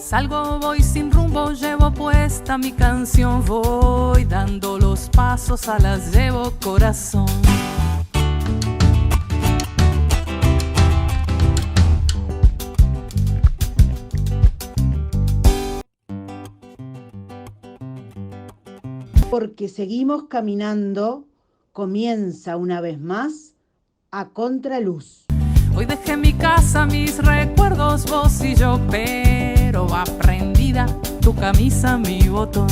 Salgo, voy sin rumbo, llevo puesta mi canción, voy dando los pasos, a las llevo corazón. Porque seguimos caminando, comienza una vez más A Contraluz. Hoy dejé mi casa, mis recuerdos, vos y yo, pero va prendida tu camisa, mi botón.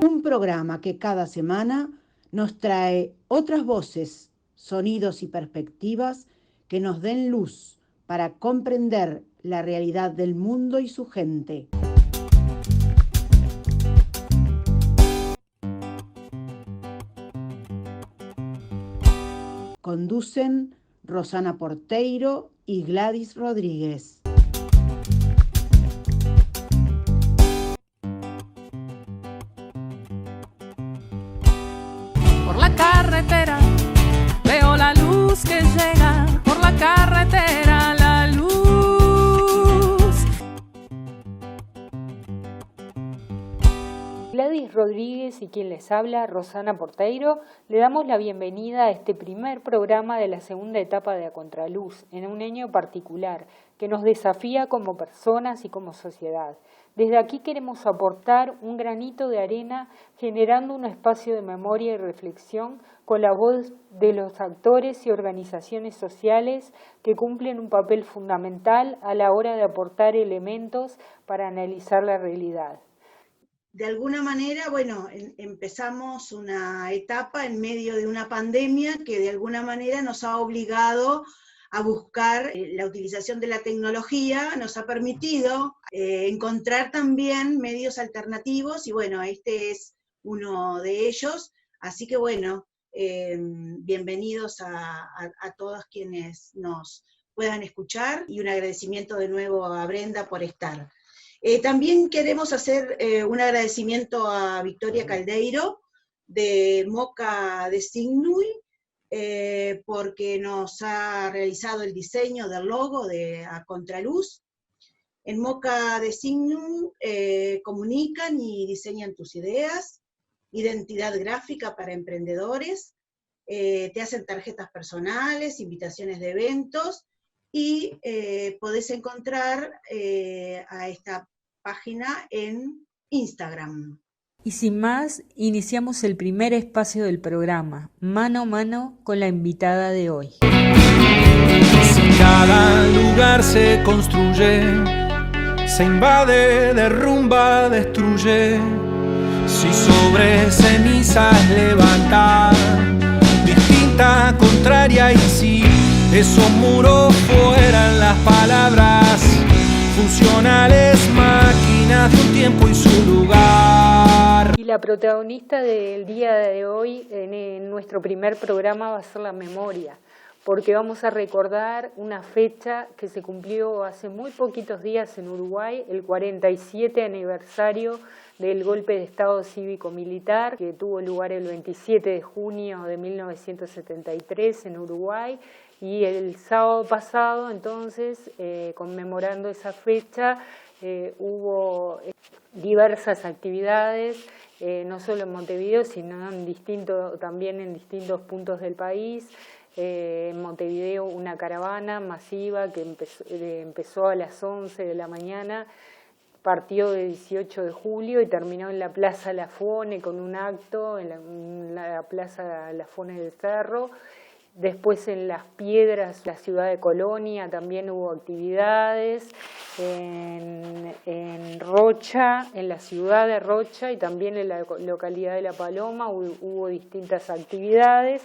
Un programa que cada semana nos trae otras voces, sonidos y perspectivas que nos den luz para comprender la realidad del mundo y su gente. Conducen Rosana Porteiro y Gladys Rodríguez. Por la carretera veo la luz que llega, por la carretera la luz. Gladys Rodríguez y quien les habla, Rosana Porteiro, le damos la bienvenida a este primer programa de la segunda etapa de A Contraluz, en un año particular, que nos desafía como personas y como sociedad. Desde aquí queremos aportar un granito de arena generando un espacio de memoria y reflexión con la voz de los actores y organizaciones sociales que cumplen un papel fundamental a la hora de aportar elementos para analizar la realidad. De alguna manera, bueno, empezamos una etapa en medio de una pandemia que de alguna manera nos ha obligado a buscar la utilización de la tecnología, nos ha permitido encontrar también medios alternativos y bueno, este es uno de ellos, así que bueno, bienvenidos a todos quienes nos puedan escuchar y un agradecimiento de nuevo a Brenda por estar. También queremos hacer un agradecimiento a Victoria Caldeiro de Moca de Signui, porque nos ha realizado el diseño del logo de A Contraluz. En Moca de Signui comunican y diseñan tus ideas, identidad gráfica para emprendedores, te hacen tarjetas personales, invitaciones de eventos, y podés encontrar a esta página en Instagram. Y sin más, iniciamos el primer espacio del programa, mano a mano con la invitada de hoy. Si cada lugar se construye, se invade, derrumba, destruye. Si sobre cenizas levanta, distinta, contraria, y si esos muros fueran las palabras funcionales, máquinas de un tiempo y su lugar. Y la protagonista del día de hoy en nuestro primer programa va a ser la memoria, porque vamos a recordar una fecha que se cumplió hace muy poquitos días en Uruguay, el 47 aniversario del golpe de Estado cívico-militar que tuvo lugar el 27 de junio de 1973 en Uruguay. Y el sábado pasado, entonces, conmemorando esa fecha, hubo diversas actividades, no solo en Montevideo, sino también en distintos puntos del país. En Montevideo una caravana masiva que empezó a las 11 de la mañana, partió de 18 de julio y terminó en la Plaza Lafone con un acto, en la Plaza Lafone del Cerro. Después en Las Piedras, la ciudad de Colonia, también hubo actividades, en Rocha, en la ciudad de Rocha y también en la localidad de La Paloma hubo distintas actividades,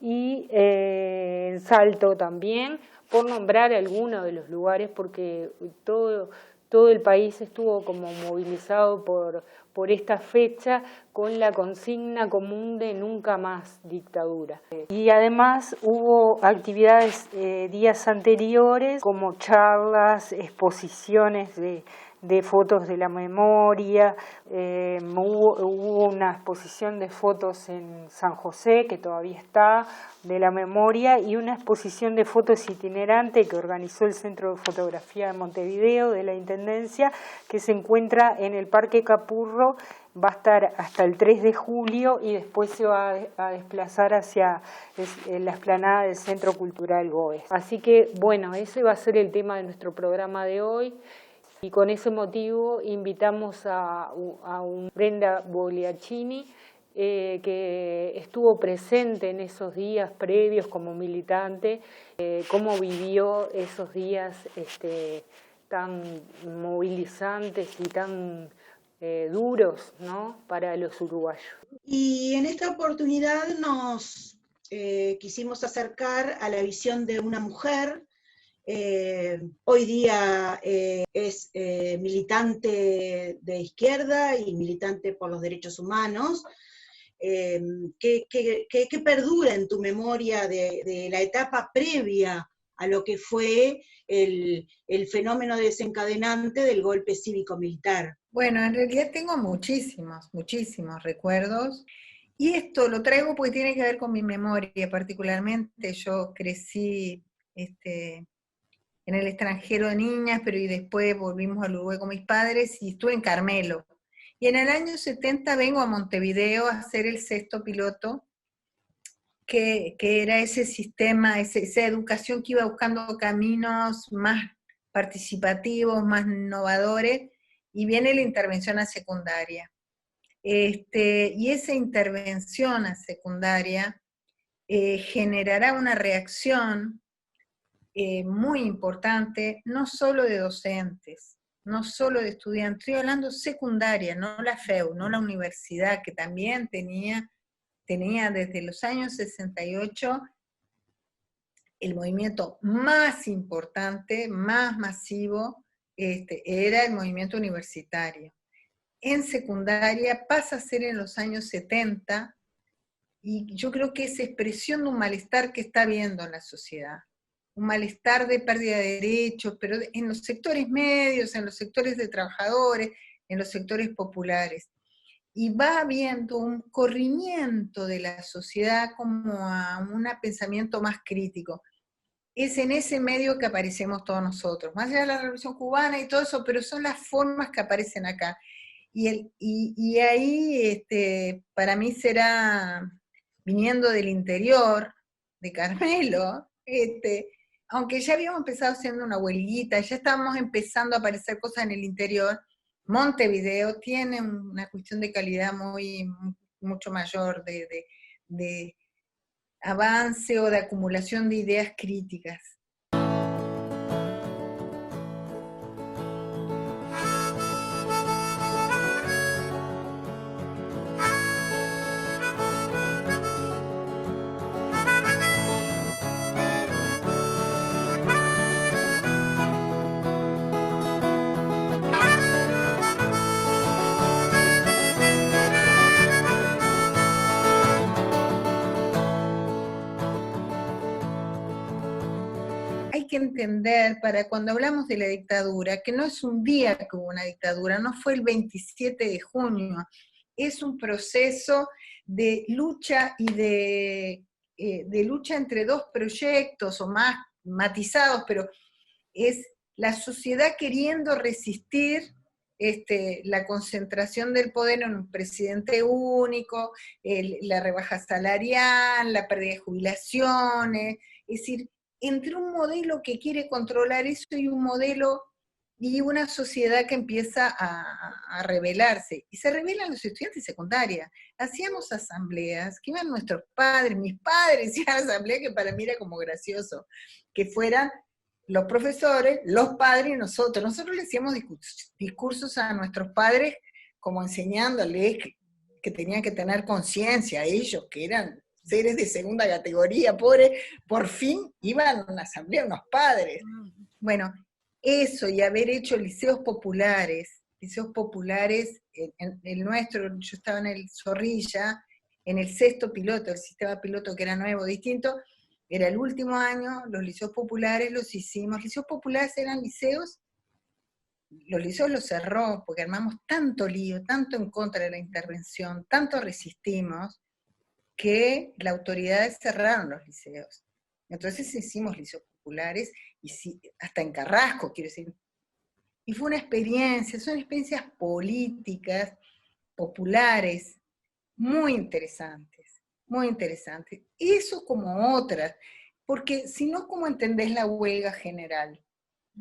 y en Salto también, por nombrar algunos de los lugares, porque todo el país estuvo como movilizado por esta fecha con la consigna común de nunca más dictadura. Y además hubo actividades días anteriores como charlas, exposiciones de de fotos de la memoria, hubo una exposición de fotos en San José, que todavía está, de la memoria, y una exposición de fotos itinerante que organizó el Centro de Fotografía de Montevideo, de la Intendencia, que se encuentra en el Parque Capurro. Va a estar hasta el 3 de julio y después se va a desplazar hacia la explanada del Centro Cultural Goes. Así que, bueno, ese va a ser el tema de nuestro programa de hoy. Y con ese motivo invitamos a Brenda Bogliacini, que estuvo presente en esos días previos como militante, cómo vivió esos días tan movilizantes y tan duros, ¿no?, para los uruguayos. Y en esta oportunidad nos quisimos acercar a la visión de una mujer. Hoy día es militante de izquierda y militante por los derechos humanos. ¿Qué perdura en tu memoria de la etapa previa a lo que fue el fenómeno desencadenante del golpe cívico-militar? Bueno, en realidad tengo muchísimos recuerdos, y esto lo traigo porque tiene que ver con mi memoria particularmente. Yo crecí en el extranjero de niñas, pero y después volvimos al Uruguay con mis padres y estuve en Carmelo. Y en el año 70 vengo a Montevideo a hacer el sexto piloto, que era ese sistema, esa educación que iba buscando caminos más participativos, más innovadores, y viene la intervención a secundaria. Y esa intervención a secundaria generará una reacción muy importante, no solo de docentes, no solo de estudiantes, estoy hablando secundaria, no la FEU, no la universidad, que también tenía desde los años 68 el movimiento más importante, más masivo, era el movimiento universitario. En secundaria pasa a ser en los años 70, y yo creo que es expresión de un malestar que está habiendo en la sociedad, un malestar de pérdida de derechos, pero en los sectores medios, en los sectores de trabajadores, en los sectores populares. Y va habiendo un corrimiento de la sociedad como a un pensamiento más crítico. Es en ese medio que aparecemos todos nosotros, más allá de la Revolución Cubana y todo eso, pero son las formas que aparecen acá. Y ahí, para mí será, viniendo del interior, de Carmelo, aunque ya habíamos empezado haciendo una huelguita, ya estábamos empezando a aparecer cosas en el interior, Montevideo tiene una cuestión de calidad mucho mayor de avance o de acumulación de ideas críticas. Que entender, para cuando hablamos de la dictadura, que no es un día que hubo una dictadura, no fue el 27 de junio, es un proceso de lucha y de lucha entre dos proyectos, o más matizados, pero es la sociedad queriendo resistir la concentración del poder en un presidente único, la rebaja salarial, la pérdida de jubilaciones, es decir, entre un modelo que quiere controlar eso y un modelo y una sociedad que empieza a rebelarse. Y se rebelan los estudiantes de secundaria. Hacíamos asambleas, que iban nuestros padres, mis padres iban a asambleas, que para mí era como gracioso, que fueran los profesores, los padres y nosotros. Nosotros le hacíamos discursos a nuestros padres como enseñándoles que tenían que tener conciencia, ellos que eran seres de segunda categoría, pobres, por fin iban a una asamblea unos padres. Bueno, eso, y haber hecho liceos populares, el nuestro, yo estaba en el Zorrilla, en el sexto piloto, el sistema piloto que era nuevo, distinto, era el último año, los liceos populares los hicimos. Liceos populares eran liceos los liceos los cerró porque armamos tanto lío, tanto en contra de la intervención, tanto resistimos, que las autoridades cerraron los liceos. Entonces hicimos liceos populares, y sí, hasta en Carrasco, quiero decir. Y fue una experiencia, son experiencias políticas, populares, muy interesantes, muy interesantes. Eso como otras, porque si no, ¿cómo entendés la huelga general?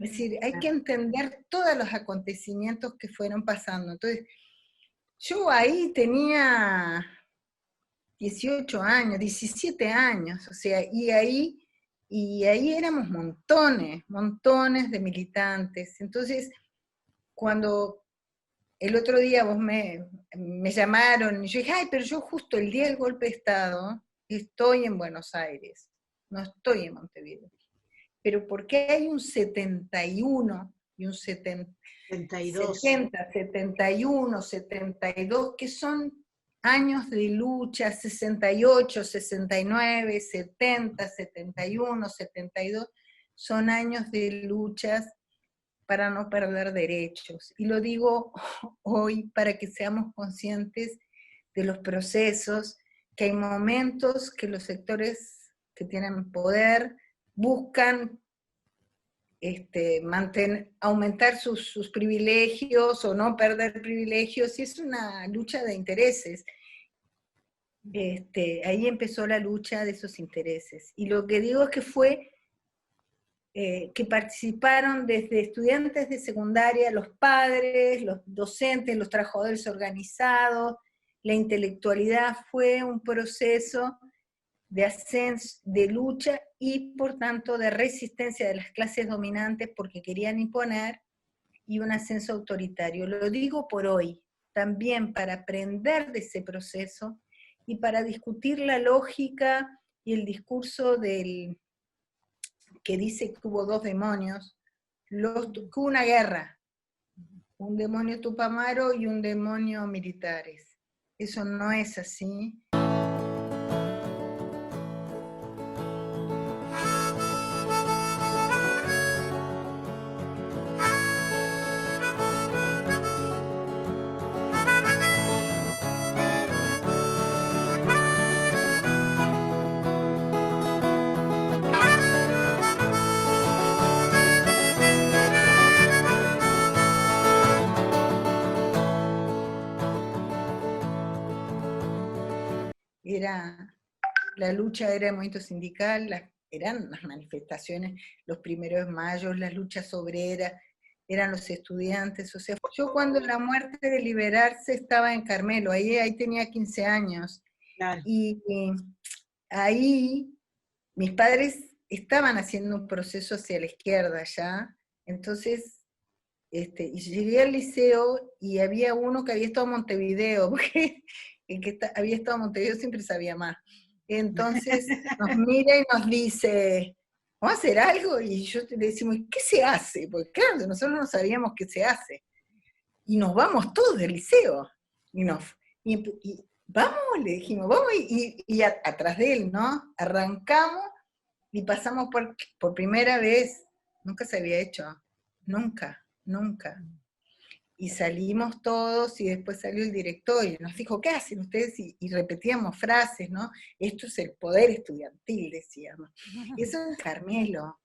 Es decir, hay que entender todos los acontecimientos que fueron pasando. Entonces, yo ahí tenía 18 años, 17 años, o sea, y ahí éramos montones de militantes. Entonces, cuando el otro día vos me llamaron, y yo dije, ay, pero yo justo el día del golpe de Estado estoy en Buenos Aires, no estoy en Montevideo. Pero porque hay un 71 y un 72. 70, 71, 72, que son años de lucha, 68, 69, 70, 71, 72, son años de luchas para no perder derechos. Y lo digo hoy para que seamos conscientes de los procesos, que hay momentos que los sectores que tienen poder buscan aumentar sus privilegios o no perder privilegios, y es una lucha de intereses. Ahí empezó la lucha de esos intereses. Y lo que digo es que fue que participaron desde estudiantes de secundaria, los padres, los docentes, los trabajadores organizados, la intelectualidad. Fue un proceso de ascenso, de lucha y por tanto de resistencia de las clases dominantes porque querían imponer, y un ascenso autoritario. Lo digo por hoy, también para aprender de ese proceso y para discutir la lógica y el discurso que dice que hubo dos demonios, que hubo una guerra, un demonio Tupamaro y un demonio militares. Eso no es así. La lucha era el movimiento sindical, eran las manifestaciones, los 1 de mayo, las luchas obreras, eran los estudiantes. O sea, yo cuando la muerte de Liberarse estaba en Carmelo, ahí tenía 15 años, claro. Y ahí mis padres estaban haciendo un proceso hacia la izquierda ya, entonces, y llegué al liceo y había uno que había estado en Montevideo, porque el que había estado en Montevideo siempre sabía más. Entonces nos mira y nos dice, ¿vamos a hacer algo? Y yo le decimos, ¿qué se hace? Porque claro, nosotros no sabíamos qué se hace. Y nos vamos todos del liceo. Y vamos, le dijimos, vamos, y atrás de él, ¿no? Arrancamos y pasamos por primera vez. Nunca se había hecho, nunca. Y salimos todos, y después salió el director y nos dijo, ¿qué hacen ustedes? Y repetíamos frases, ¿no? Esto es el poder estudiantil, decíamos. Eso es Carmelo,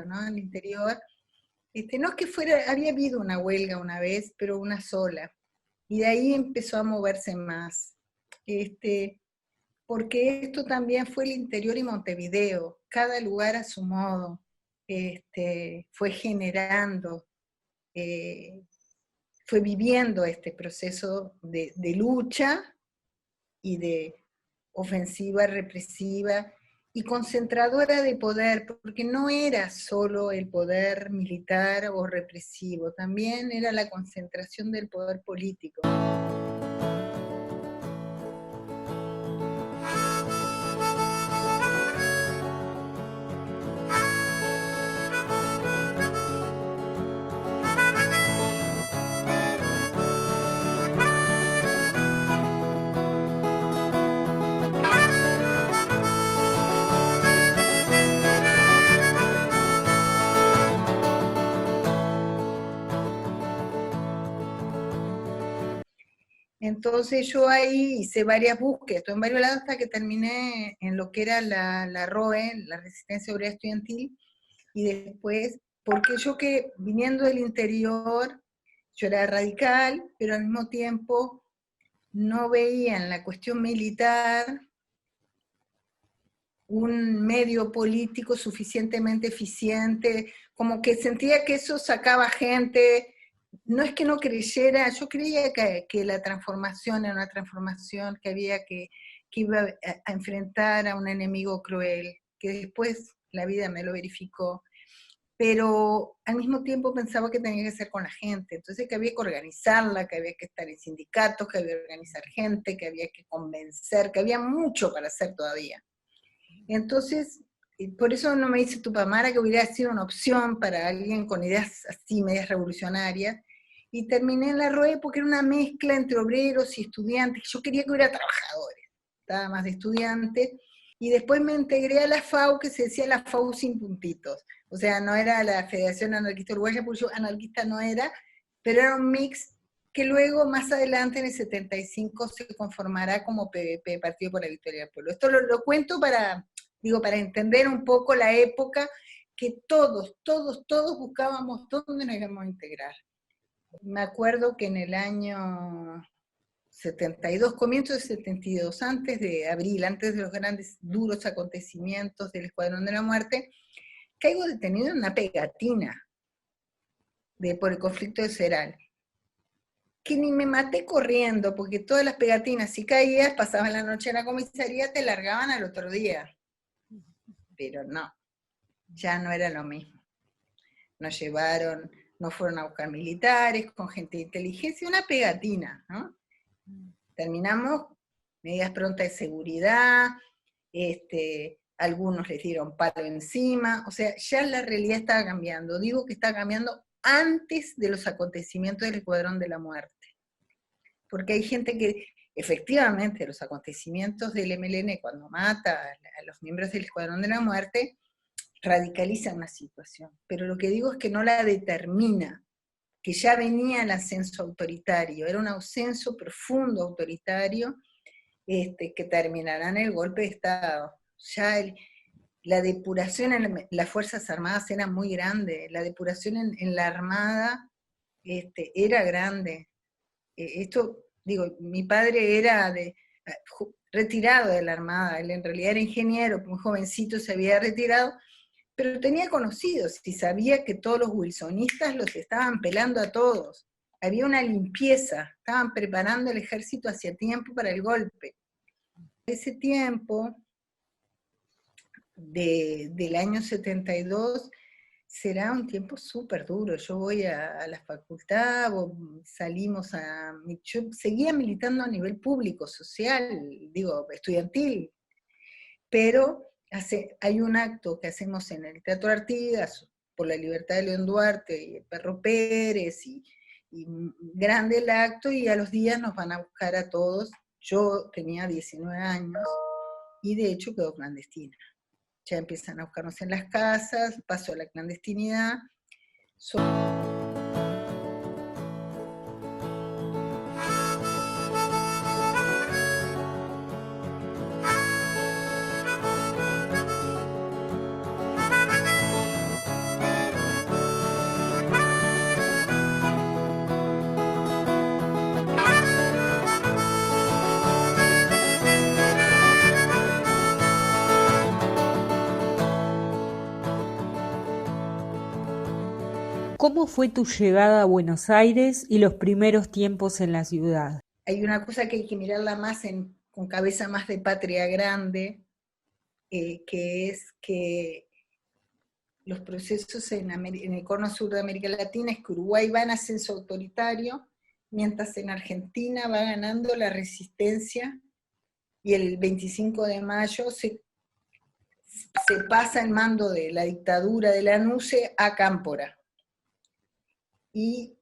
¿no? En el interior. No es que había habido una huelga una vez, pero una sola. Y de ahí empezó a moverse más. Porque esto también fue el interior y Montevideo, cada lugar a su modo. Fue generando, fue viviendo este proceso de lucha y de ofensiva represiva y concentradora de poder, porque no era solo el poder militar o represivo, también era la concentración del poder político. Entonces yo ahí hice varias búsquedas, estuve en varios lados hasta que terminé en lo que era la ROE, la Resistencia Obrera Estudiantil, y después, porque yo que viniendo del interior, yo era radical, pero al mismo tiempo no veía en la cuestión militar un medio político suficientemente eficiente, como que sentía que eso sacaba gente. No es que no creyera, yo creía que la transformación era una transformación que había que iba a enfrentar a un enemigo cruel, que después la vida me lo verificó, pero al mismo tiempo pensaba que tenía que ser con la gente, entonces que había que organizarla, que había que estar en sindicatos, que había que organizar gente, que había que convencer, que había mucho para hacer todavía. Entonces, por eso no me dice Tupamara que hubiera sido una opción para alguien con ideas así, medias revolucionarias, y terminé en la ROE porque era una mezcla entre obreros y estudiantes. Yo quería que hubiera trabajadores, estaba más de estudiantes, y después me integré a la FAU, que se decía la FAU sin puntitos, o sea, no era la Federación Anarquista Uruguaya, porque yo anarquista no era, pero era un mix que luego, más adelante, en el 75, se conformará como PVP, Partido por la Victoria del Pueblo. Esto lo cuento para entender un poco la época que todos buscábamos dónde nos íbamos a integrar. Me acuerdo que en el año 72, comienzo de 72, antes de abril, antes de los grandes, duros acontecimientos del Escuadrón de la Muerte, caigo detenido en una pegatina por el conflicto de Seral, que ni me maté corriendo, porque todas las pegatinas, si caías, pasaban la noche en la comisaría, te largaban al otro día. Pero no, ya no era lo mismo. Nos llevaron, nos fueron a buscar militares, con gente de inteligencia, una pegatina, ¿no? Terminamos, medidas prontas de seguridad, algunos les dieron palo encima, o sea, ya la realidad estaba cambiando. Digo que estaba cambiando antes de los acontecimientos del Escuadrón de la Muerte. Porque hay gente que, efectivamente, los acontecimientos del MLN, cuando mata a los miembros del Escuadrón de la Muerte, radicaliza una situación. Pero lo que digo es que no la determina, que ya venía el ascenso autoritario, era un ascenso profundo autoritario, que terminará en el golpe de Estado. Ya la depuración en las Fuerzas Armadas era muy grande, la depuración en la Armada era grande. Esto, digo, mi padre era retirado de la Armada, él en realidad era ingeniero, muy jovencito se había retirado, pero tenía conocidos y sabía que todos los wilsonistas los estaban pelando a todos. Había una limpieza, estaban preparando el ejército hacía tiempo para el golpe. Ese tiempo del año 72 será un tiempo súper duro. Yo voy a la facultad, yo seguía militando a nivel público, social, digo, estudiantil, pero hay un acto que hacemos en el Teatro Artigas por la libertad de León Duarte y el Perro Pérez, y grande el acto, y a los días nos van a buscar a todos. Yo tenía 19 años, y de hecho quedó clandestina. Ya empiezan a buscarnos en las casas, paso a la clandestinidad. ¿Cómo fue tu llegada a Buenos Aires y los primeros tiempos en la ciudad? Hay una cosa que hay que mirarla más con cabeza más de patria grande, que es que los procesos en el cono sur de América Latina es que Uruguay va en ascenso autoritario, mientras en Argentina va ganando la resistencia, y el 25 de mayo se pasa el mando de la dictadura de la NUCE a Cámpora. Y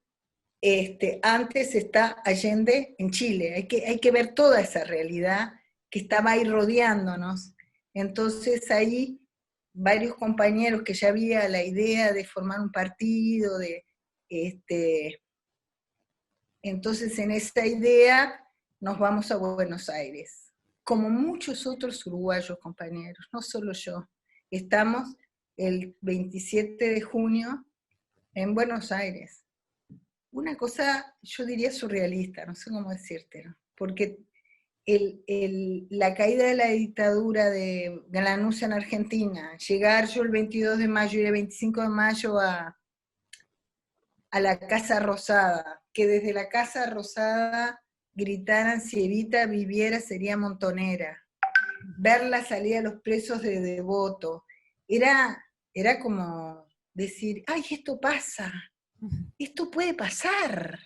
antes está Allende en Chile. Hay que ver toda esa realidad que estaba ahí rodeándonos. Entonces ahí varios compañeros que ya había la idea de formar un partido, entonces en esa idea nos vamos a Buenos Aires. Como muchos otros uruguayos, compañeros, no solo yo, estamos el 27 de junio en Buenos Aires. Una cosa, yo diría surrealista, no sé cómo decírtelo, porque la caída de la dictadura de Galanuza en Argentina, llegar yo el 22 de mayo y el 25 de mayo a la Casa Rosada, que desde la Casa Rosada gritaran si Evita viviera sería montonera, ver la salida de los presos de Devoto, era como decir, ¡ay, esto pasa! Esto puede pasar.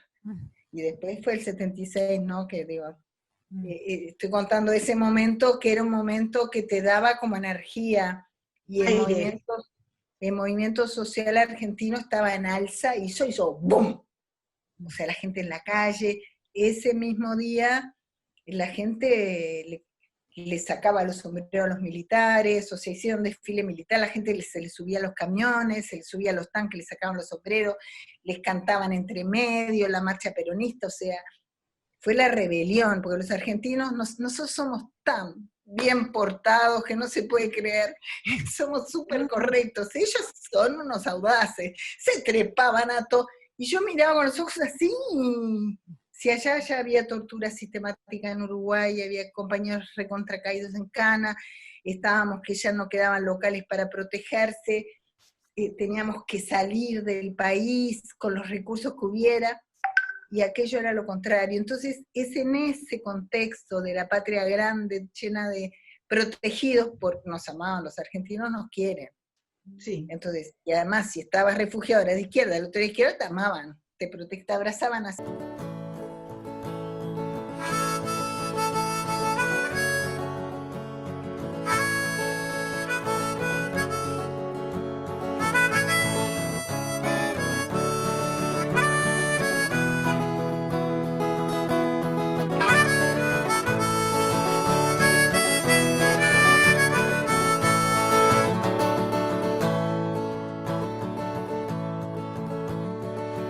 Y después fue el 76, ¿no? Que digo, estoy contando ese momento, que era un momento que te daba como energía, y el movimiento social argentino estaba en alza, y eso hizo ¡bum! O sea, la gente en la calle, ese mismo día, la gente le sacaba los sombreros a los militares, o sea, hicieron desfile militar, la gente se les subía a los camiones, se les subía a los tanques, les sacaban los sombreros, les cantaban entre medio, la marcha peronista, o sea, fue la rebelión, porque los argentinos, nosotros somos tan bien portados que no se puede creer, somos súper correctos, ellos son unos audaces, se trepaban a todo, y yo miraba con los ojos así. Si allá ya había tortura sistemática en Uruguay, había compañeros recontracaídos en cana, estábamos que ya no quedaban locales para protegerse, teníamos que salir del país con los recursos que hubiera, y aquello era lo contrario. Entonces, es en ese contexto de la patria grande, llena de protegidos, porque nos amaban, los argentinos nos quieren. Sí. Entonces, y además, si estabas refugiado, era de izquierda, el otro de izquierda, te amaban, te abrazaban así.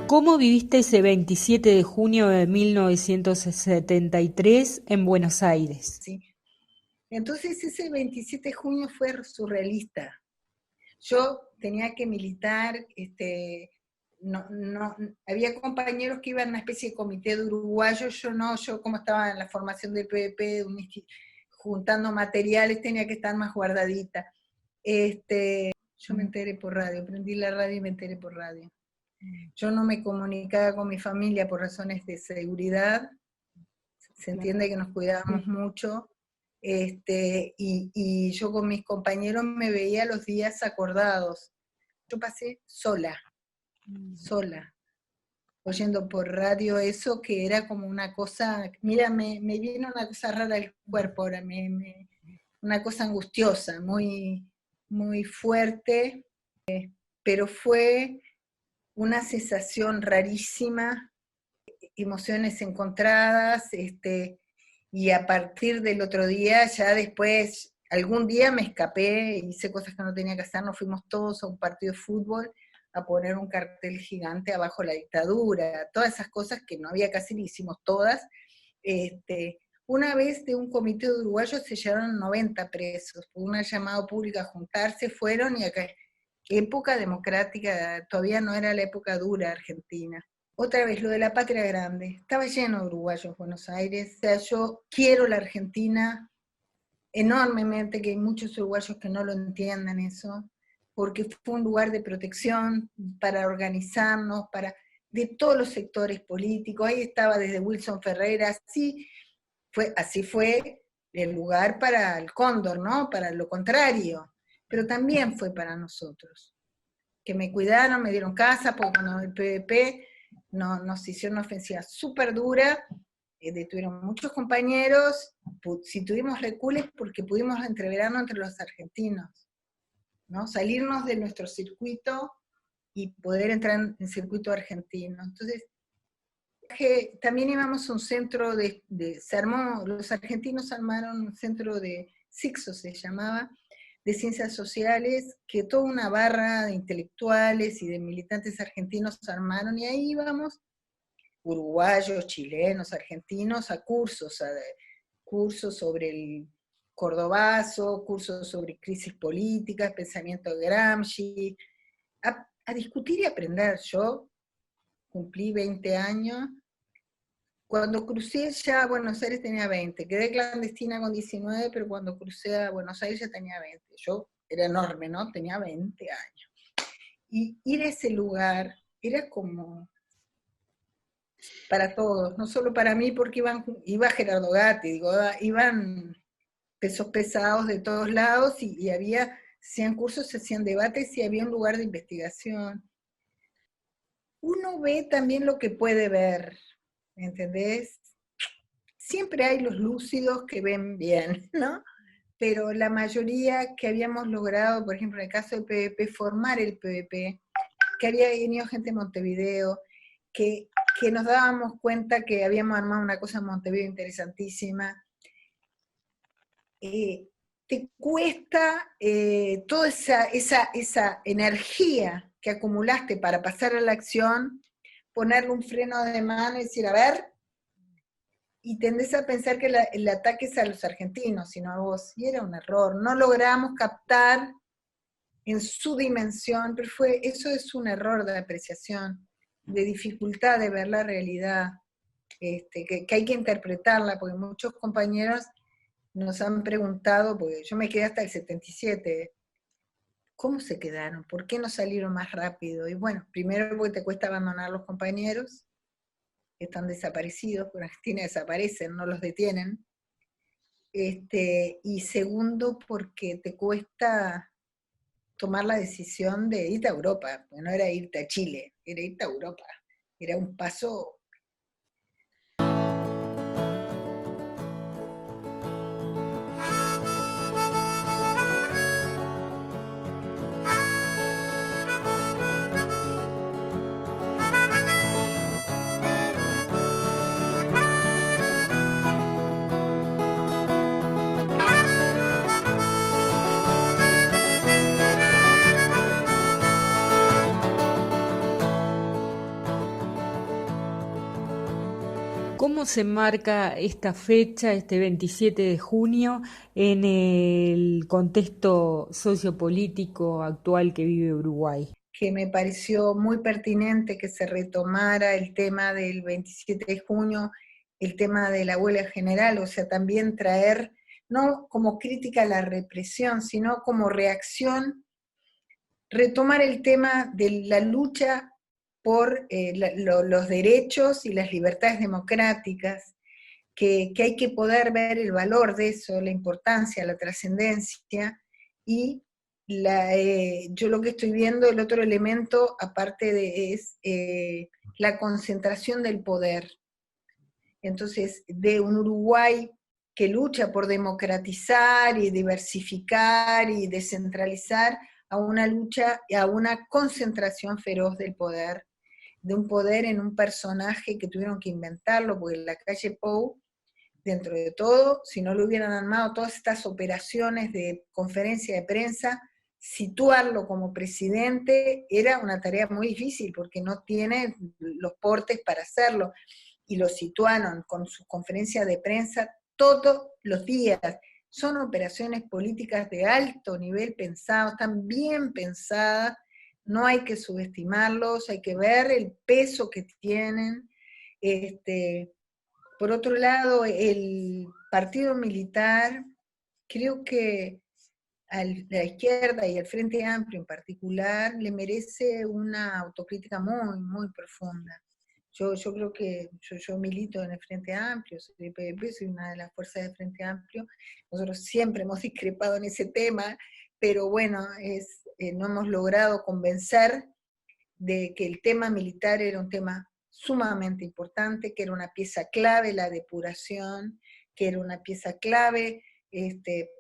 ¿Cómo viviste ese 27 de junio de 1973 en Buenos Aires? Sí. Entonces ese 27 de junio fue surrealista. Yo tenía que militar, había compañeros que iban a una especie de comité de uruguayos, yo como estaba en la formación del PVP, juntando materiales, tenía que estar más guardadita. Yo me enteré por radio, prendí la radio y me enteré por radio. Yo no me comunicaba con mi familia por razones de seguridad, se entiende que nos cuidábamos mucho, y yo con mis compañeros me veía los días acordados. Yo pasé sola, oyendo por radio eso, que era como una cosa, mira, me vino una cosa rara al cuerpo ahora, una cosa angustiosa, muy, muy fuerte, pero fue una sensación rarísima, emociones encontradas, y a partir del otro día, ya después, algún día me escapé, hice cosas que no tenía que hacer, nos fuimos todos a un partido de fútbol a poner un cartel gigante abajo la dictadura, todas esas cosas que no había que hacer, hicimos todas. Una vez de un comité de uruguayos se llevaron 90 presos, por una llamada pública a juntarse, fueron, y acá, época democrática, todavía no era la época dura argentina. Otra vez, lo de la patria grande, estaba lleno de uruguayos Buenos Aires, o sea, yo quiero la Argentina enormemente, que hay muchos uruguayos que no lo entiendan eso, porque fue un lugar de protección para organizarnos, de todos los sectores políticos, ahí estaba desde Wilson Ferreira, así fue el lugar para el Cóndor, ¿no? Para lo contrario, pero también fue para nosotros, que me cuidaron, me dieron casa, porque cuando el PVP nos hicieron una ofensiva súper dura, detuvieron muchos compañeros, si tuvimos recules porque pudimos entreverarnos entre los argentinos, ¿no? Salirnos de nuestro circuito y poder entrar en el circuito argentino. Entonces, también íbamos a un centro los argentinos armaron un centro de SICSO, se llamaba, de ciencias sociales, que toda una barra de intelectuales y de militantes argentinos armaron, y ahí íbamos uruguayos, chilenos, argentinos, a cursos sobre el cordobazo, cursos sobre crisis políticas, pensamiento de Gramsci, a discutir y aprender. Yo cumplí 20 años. Cuando crucé ya a Buenos Aires tenía 20, quedé clandestina con 19, pero cuando crucé a Buenos Aires ya tenía 20. Yo era enorme, ¿no? Tenía 20 años. Y ir a ese lugar era como para todos, no solo para mí, porque iba Gerardo Gatti, digo, iban pesos pesados de todos lados y se hacían cursos, se hacían debates y había un lugar de investigación. Uno ve también lo que puede ver, ¿entendés? Siempre hay los lúcidos que ven bien, ¿no? Pero la mayoría que habíamos logrado, por ejemplo, en el caso del PVP, formar el PVP, que había venido gente de Montevideo, que nos dábamos cuenta que habíamos armado una cosa en Montevideo interesantísima. Te cuesta toda esa energía que acumulaste para pasar a la acción, ponerle un freno de mano y decir, a ver, y tendés a pensar que el ataque es a los argentinos, sino a vos, y era un error, no logramos captar en su dimensión, pero eso es un error de apreciación, de dificultad de ver la realidad, que hay que interpretarla, porque muchos compañeros nos han preguntado, porque yo me quedé hasta el 77, ¿cómo se quedaron? ¿Por qué no salieron más rápido? Y bueno, primero porque te cuesta abandonar a los compañeros, que están desaparecidos, porque en Argentina desaparecen, no los detienen, y segundo porque te cuesta tomar la decisión de irte a Europa, porque no era irte a Chile, era irte a Europa, era un paso. ¿Cómo se marca esta fecha, este 27 de junio, en el contexto sociopolítico actual que vive Uruguay? Que me pareció muy pertinente que se retomara el tema del 27 de junio, el tema de la huelga general, o sea, también traer, no como crítica a la represión, sino como reacción, retomar el tema de la lucha por los derechos y las libertades democráticas, que hay que poder ver el valor de eso, la importancia, la trascendencia, y yo lo que estoy viendo, el otro elemento, aparte es la concentración del poder. Entonces, de un Uruguay que lucha por democratizar y diversificar y descentralizar, a una lucha, a una concentración feroz del poder, de un poder en un personaje que tuvieron que inventarlo, porque la calle Pou, dentro de todo, si no lo hubieran armado todas estas operaciones de conferencia de prensa, situarlo como presidente era una tarea muy difícil, porque no tiene los portes para hacerlo, y lo situaron con sus conferencias de prensa todos los días. Son operaciones políticas de alto nivel pensadas, están bien pensadas, no hay que subestimarlos, hay que ver el peso que tienen. Por otro lado, el partido militar, creo que a la izquierda y al Frente Amplio en particular, le merece una autocrítica muy, muy profunda. Yo creo que yo milito en el Frente Amplio, soy del PVP, soy una de las fuerzas del Frente Amplio. Nosotros siempre hemos discrepado en ese tema, pero bueno, no hemos logrado convencer de que el tema militar era un tema sumamente importante, que era una pieza clave la depuración, que era una pieza clave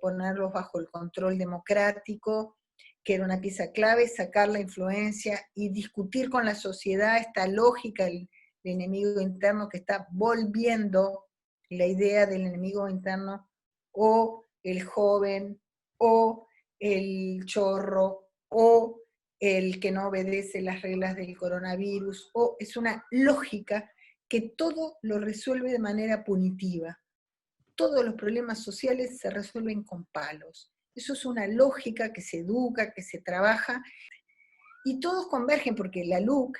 ponerlos bajo el control democrático, que era una pieza clave sacar la influencia y discutir con la sociedad esta lógica del enemigo interno que está volviendo la idea del enemigo interno, o el joven, o el chorro, o el que no obedece las reglas del coronavirus, o es una lógica que todo lo resuelve de manera punitiva. Todos los problemas sociales se resuelven con palos. Eso es una lógica que se educa, que se trabaja, y todos convergen, porque la LUC,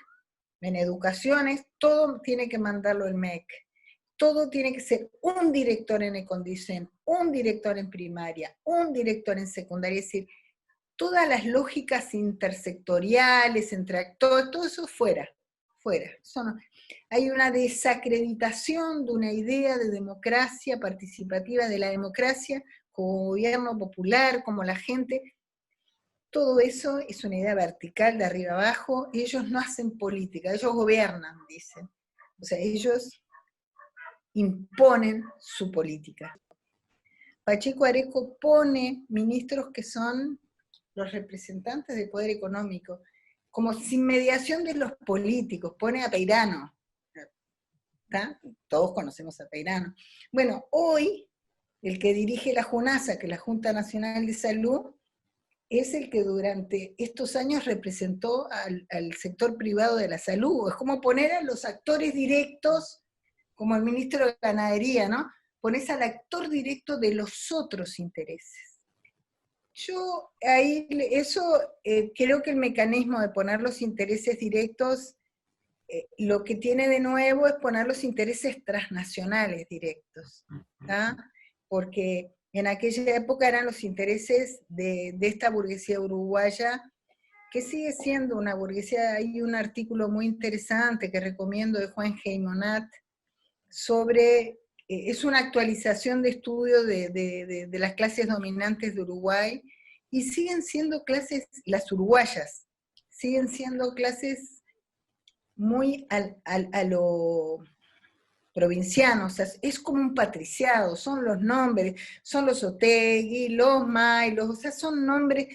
en educaciones, todo tiene que mandarlo el MEC. Todo tiene que ser un director en Econdicen, un director en primaria, un director en secundaria, es decir, todas las lógicas intersectoriales, entre actores, todo eso fuera. Eso no. Hay una desacreditación de una idea de democracia participativa, de la democracia como gobierno popular, como la gente. Todo eso es una idea vertical, de arriba abajo, y ellos no hacen política, ellos gobiernan, dicen. O sea, ellos imponen su política. Pacheco Areco pone ministros que son los representantes del poder económico, como sin mediación de los políticos, pone a Peirano. ¿Está? Todos conocemos a Peirano. Bueno, hoy, el que dirige la JUNASA, que es la Junta Nacional de Salud, es el que durante estos años representó al sector privado de la salud. Es como poner a los actores directos, como el ministro de Ganadería, ¿no? Pones al actor directo de los otros intereses. Yo ahí, creo que el mecanismo de poner los intereses directos, lo que tiene de nuevo es poner los intereses transnacionales directos, ¿tá? Porque en aquella época eran los intereses de esta burguesía uruguaya, que sigue siendo una burguesía. Hay un artículo muy interesante que recomiendo de Juan Geimonat, sobre, es una actualización de estudio de las clases dominantes de Uruguay, y siguen siendo clases, las uruguayas, siguen siendo clases muy a lo provinciano, o sea, es como un patriciado, son los nombres, son los Otegui, los Maylos, o sea, son nombres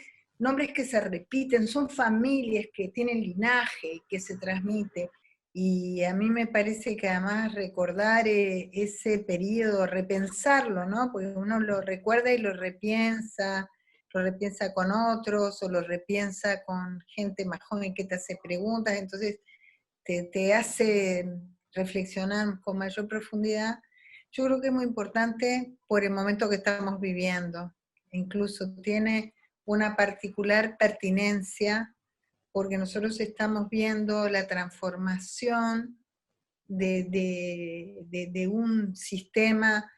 que se repiten, son familias que tienen linaje, que se transmite. Y a mí me parece que además recordar ese periodo, repensarlo, ¿no? Porque uno lo recuerda y lo repiensa con otros, o lo repiensa con gente más joven que te hace preguntas, entonces te hace reflexionar con mayor profundidad. Yo creo que es muy importante por el momento que estamos viviendo. Incluso tiene una particular pertinencia, porque nosotros estamos viendo la transformación de un sistema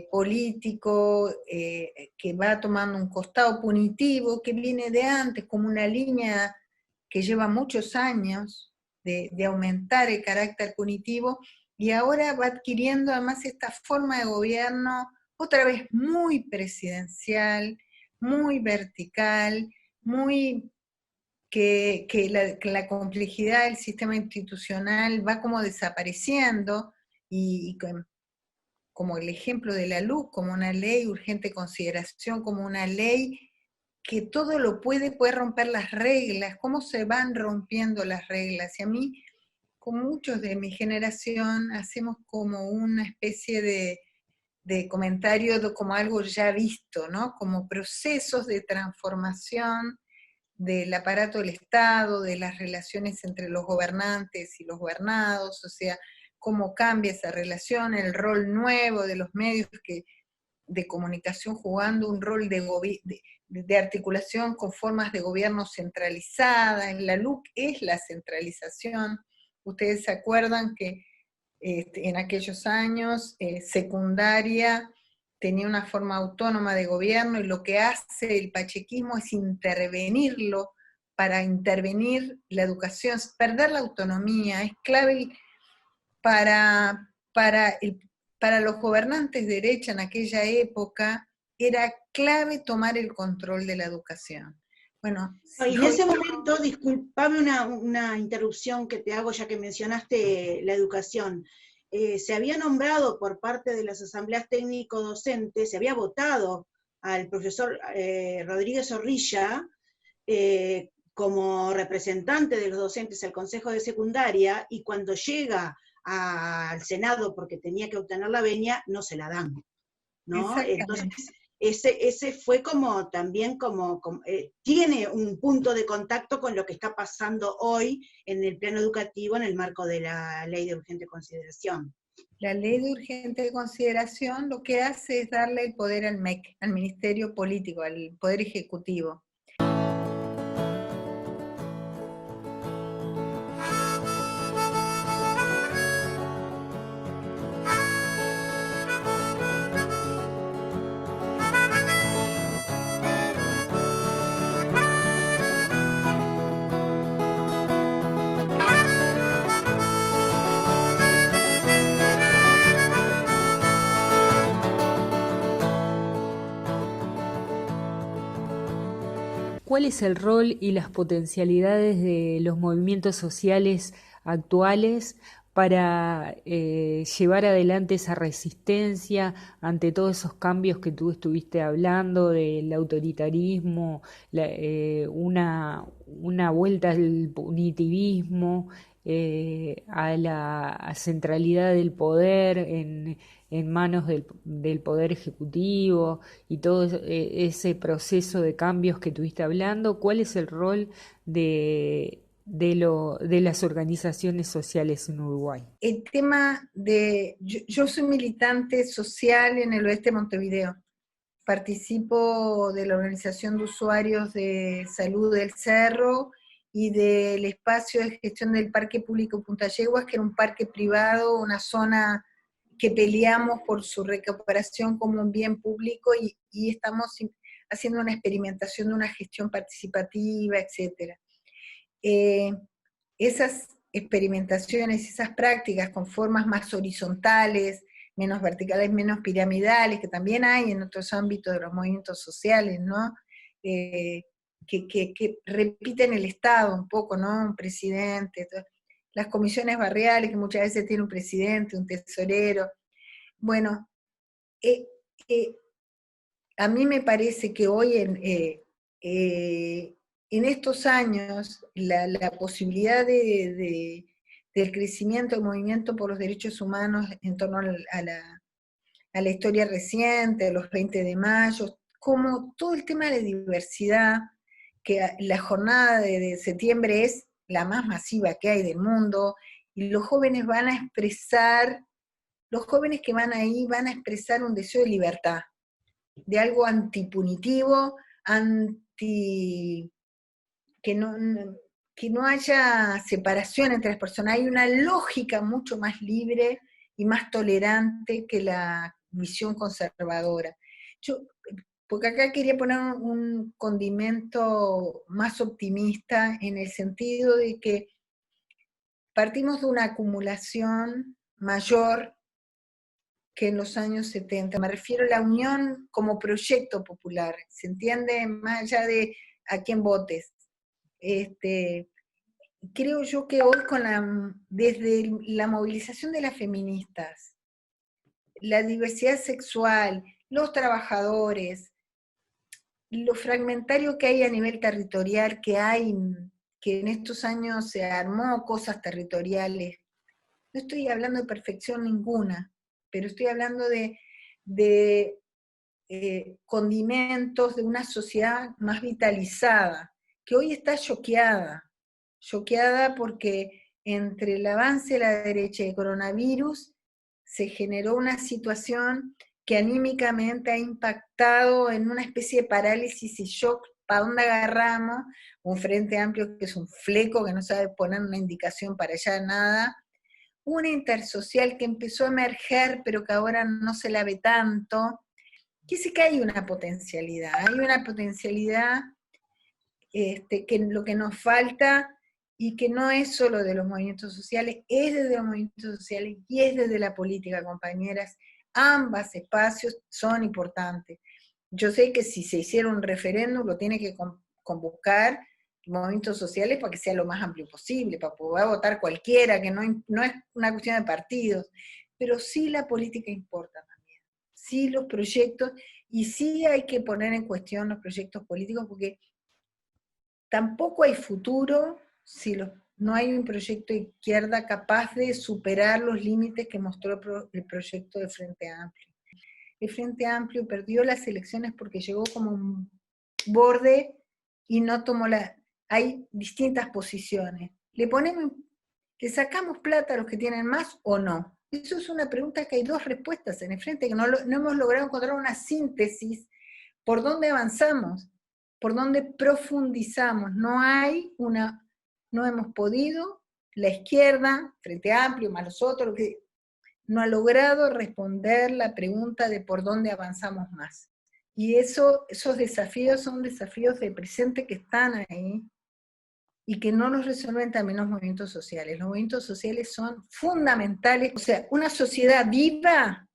político que va tomando un costado punitivo, que viene de antes, como una línea que lleva muchos años de aumentar el carácter punitivo, y ahora va adquiriendo además esta forma de gobierno, otra vez muy presidencial, muy vertical, muy que la complejidad del sistema institucional va como desapareciendo, y como el ejemplo de la luz, como una ley urgente consideración, como una ley que todo lo puede romper las reglas, cómo se van rompiendo las reglas. Y a mí, con muchos de mi generación, hacemos como una especie de comentario como algo ya visto, ¿no? Como procesos de transformación del aparato del Estado, de las relaciones entre los gobernantes y los gobernados, o sea, cómo cambia esa relación, el rol nuevo de los medios de comunicación jugando un rol de articulación con formas de gobierno centralizada. En la LUC es la centralización. Ustedes se acuerdan que en aquellos años secundaria tenía una forma autónoma de gobierno, y lo que hace el pachequismo es intervenirlo, para intervenir la educación, perder la autonomía, es clave para los gobernantes de derecha en aquella época, era clave tomar el control de la educación. Bueno, y en ese momento, disculpame una interrupción que te hago ya que mencionaste la educación. Se había nombrado por parte de las asambleas técnico-docentes, se había votado al profesor Rodríguez Zorrilla como representante de los docentes al Consejo de Secundaria, y cuando llega al Senado, porque tenía que obtener la venia, no se la dan, ¿no? Entonces, ese fue como también tiene un punto de contacto con lo que está pasando hoy en el plano educativo en el marco de la ley de urgente consideración. La ley de urgente consideración lo que hace es darle el poder al MEC, al Ministerio Político, al Poder Ejecutivo. ¿Cuál es el rol y las potencialidades de los movimientos sociales actuales para llevar adelante esa resistencia ante todos esos cambios que tú estuviste hablando, del autoritarismo, una vuelta al punitivismo, a la centralidad del poder en manos del Poder Ejecutivo y todo ese proceso de cambios que estuviste hablando? ¿Cuál es el rol de las organizaciones sociales en Uruguay? El tema yo soy militante social en el oeste de Montevideo. Participo de la Organización de Usuarios de Salud del Cerro y del espacio de gestión del Parque Público Punta Yeguas, que era un parque privado, una zona que peleamos por su recuperación como un bien público, y estamos haciendo una experimentación de una gestión participativa, etc. Esas experimentaciones, esas prácticas con formas más horizontales, menos verticales, menos piramidales, que también hay en otros ámbitos de los movimientos sociales, ¿no? Que repiten el Estado un poco, ¿no? Un presidente, las comisiones barriales, que muchas veces tiene un presidente, un tesorero. Bueno, a mí me parece que hoy en estos años la posibilidad del crecimiento del movimiento por los derechos humanos en torno a la historia reciente, a los 20 de mayo, como todo el tema de diversidad, que la jornada de septiembre es la más masiva que hay del mundo, y los jóvenes van a expresar, los jóvenes que van ahí van a expresar un deseo de libertad, de algo antipunitivo, que no haya separación entre las personas. Hay una lógica mucho más libre y más tolerante que la visión conservadora. Porque acá quería poner un condimento más optimista, en el sentido de que partimos de una acumulación mayor que en los años 70. Me refiero a la unión como proyecto popular, ¿se entiende? Más allá de a quién votes. Creo yo que hoy desde la movilización de las feministas, la diversidad sexual, los trabajadores, lo fragmentario que hay a nivel territorial, que en estos años se armó cosas territoriales. No estoy hablando de perfección ninguna, pero estoy hablando de condimentos de una sociedad más vitalizada, que hoy está choqueada porque entre el avance de la derecha y el coronavirus se generó una situación que anímicamente ha impactado en una especie de parálisis y shock. ¿Para dónde agarramos? Un Frente Amplio que es un fleco, que no sabe poner una indicación para allá, nada. Una intersocial que empezó a emerger, pero que ahora no se la ve tanto. Que sí que hay una potencialidad, que lo que nos falta, y que no es solo de los movimientos sociales, es desde los movimientos sociales y es desde la política, compañeras. Ambos espacios son importantes. Yo sé que si se hiciera un referéndum lo tiene que convocar movimientos sociales para que sea lo más amplio posible, para poder votar cualquiera, que no es una cuestión de partidos, pero sí la política importa también, sí los proyectos, y sí hay que poner en cuestión los proyectos políticos, porque tampoco hay futuro si no hay un proyecto de izquierda capaz de superar los límites que mostró el proyecto de Frente Amplio. el Frente Amplio perdió las elecciones porque llegó como un borde y no tomó hay distintas posiciones. ¿Le sacamos plata a los que tienen más o no? Eso es una pregunta que hay dos respuestas en el Frente, que no hemos logrado encontrar una síntesis por dónde avanzamos, por dónde profundizamos. No hemos podido, la izquierda, Frente Amplio, más los otros, que no ha logrado responder la pregunta de por dónde avanzamos más. Y esos desafíos son desafíos de presente que están ahí, y que no los resuelven también los movimientos sociales. Los movimientos sociales son fundamentales. O sea, una sociedad viva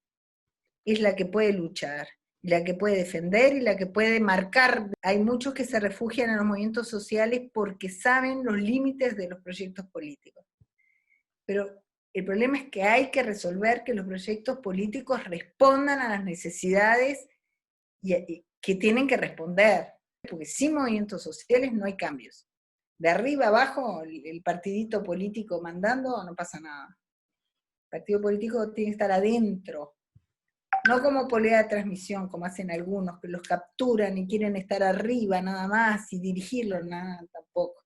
es la que puede luchar, la que puede defender y la que puede marcar. Hay muchos que se refugian en los movimientos sociales porque saben los límites de los proyectos políticos. Pero el problema es que hay que resolver que los proyectos políticos respondan a las necesidades que tienen que responder, porque sin movimientos sociales no hay cambios. De arriba abajo, el partidito político mandando, no pasa nada. El partido político tiene que estar adentro, no como polea de transmisión, como hacen algunos, que los capturan y quieren estar arriba nada más, y dirigirlos, nada, tampoco.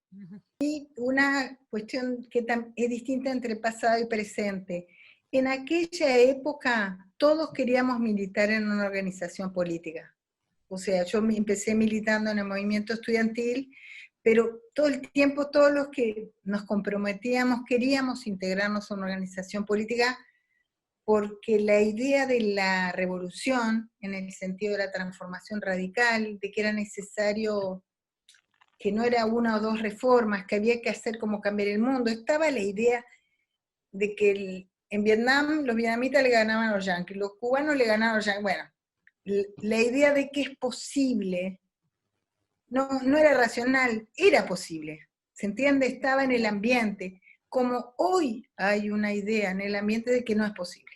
Y una cuestión que es distinta entre pasado y presente. En aquella época, todos queríamos militar en una organización política. O sea, yo empecé militando en el movimiento estudiantil, pero todo el tiempo, todos los que nos comprometíamos, queríamos integrarnos a una organización política, porque la idea de la revolución, en el sentido de la transformación radical, de que era necesario, que no era una o dos reformas, que había que hacer como cambiar el mundo, estaba la idea de que en Vietnam los vietnamitas le ganaban a los yanquis, los cubanos le ganaban a los yanquis. Bueno, la idea de que es posible, no era racional, era posible, ¿se entiende? Estaba en el ambiente, como hoy hay una idea en el ambiente de que no es posible.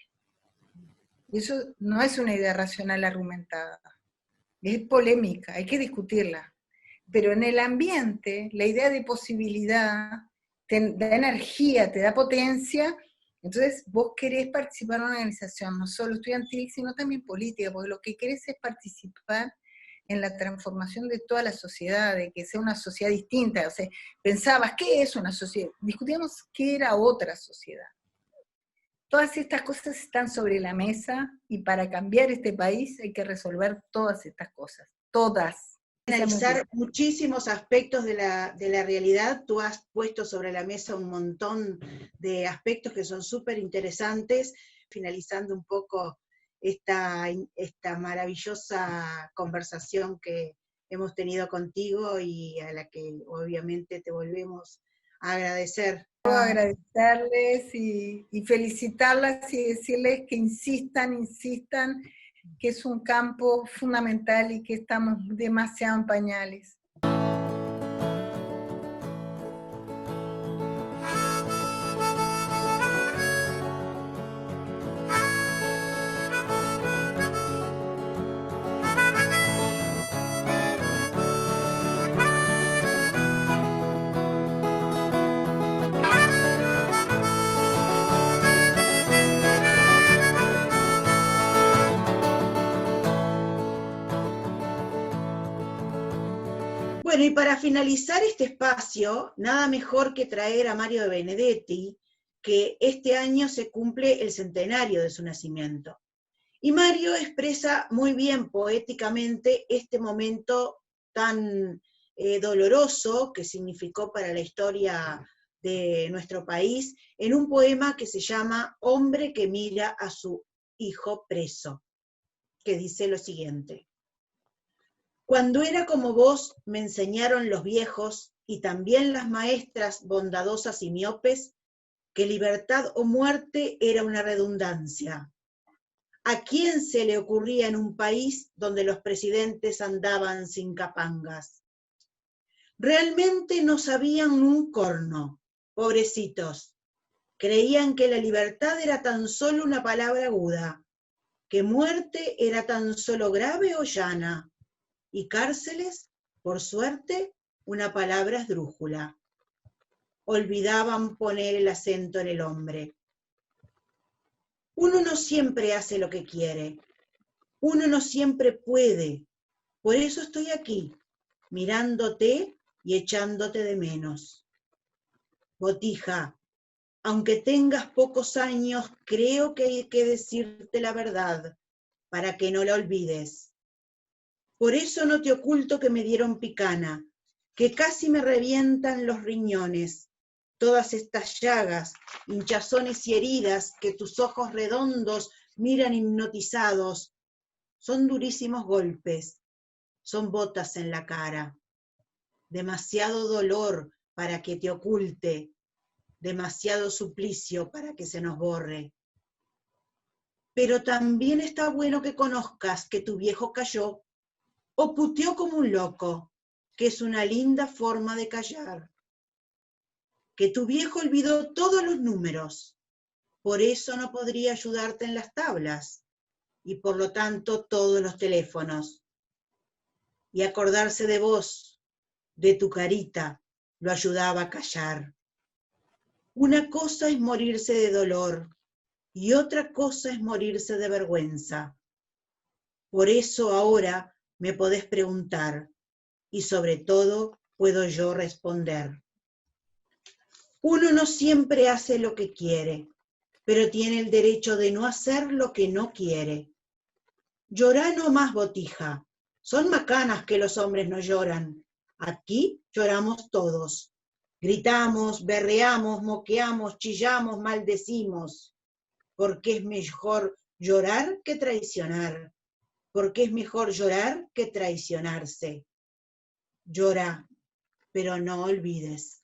Y eso no es una idea racional argumentada, es polémica, hay que discutirla. Pero en el ambiente, la idea de posibilidad te da energía, te da potencia, entonces vos querés participar en una organización, no solo estudiantil, sino también política, porque lo que querés es participar en la transformación de toda la sociedad, de que sea una sociedad distinta. O sea, pensabas, ¿qué es una sociedad? Discutíamos qué era otra sociedad. Todas estas cosas están sobre la mesa, y para cambiar este país hay que resolver todas estas cosas, todas. Analizar muchísimos aspectos de la realidad. Tú has puesto sobre la mesa un montón de aspectos que son súper interesantes, finalizando un poco esta maravillosa conversación que hemos tenido contigo y a la que obviamente te volvemos a agradecer. Quiero agradecerles y felicitarlas y decirles que insistan, que es un campo fundamental y que estamos demasiado en pañales. Bueno, y para finalizar este espacio, nada mejor que traer a Mario de Benedetti, que este año se cumple el centenario de su nacimiento. Y Mario expresa muy bien poéticamente este momento tan doloroso que significó para la historia de nuestro país, en un poema que se llama Hombre que mira a su hijo preso, que dice lo siguiente. Cuando era como vos me enseñaron los viejos y también las maestras bondadosas y miopes que libertad o muerte era una redundancia. ¿A quién se le ocurría en un país donde los presidentes andaban sin capangas? Realmente no sabían un corno, pobrecitos. Creían que la libertad era tan solo una palabra aguda, que muerte era tan solo grave o llana, y cárceles, por suerte, una palabra esdrújula. Olvidaban poner el acento en el hombre. Uno no siempre hace lo que quiere. Uno no siempre puede, por eso estoy aquí, mirándote y echándote de menos. Botija, aunque tengas pocos años, creo que hay que decirte la verdad, para que no la olvides. Por eso no te oculto que me dieron picana, que casi me revientan los riñones. Todas estas llagas, hinchazones y heridas que tus ojos redondos miran hipnotizados, son durísimos golpes, son botas en la cara. Demasiado dolor para que te oculte, demasiado suplicio para que se nos borre. Pero también está bueno que conozcas que tu viejo cayó o puteó como un loco, que es una linda forma de callar. Que tu viejo olvidó todos los números, por eso no podría ayudarte en las tablas, y por lo tanto todos los teléfonos. Y acordarse de vos, de tu carita, lo ayudaba a callar. Una cosa es morirse de dolor, y otra cosa es morirse de vergüenza. Por eso ahora me podés preguntar, y sobre todo puedo yo responder. Uno no siempre hace lo que quiere, pero tiene el derecho de no hacer lo que no quiere. Llorá no más, Botija. Son macanas que los hombres no lloran. Aquí lloramos todos. Gritamos, berreamos, moqueamos, chillamos, maldecimos. Porque es mejor llorar que traicionar. Porque es mejor llorar que traicionarse. Llora, pero no olvides.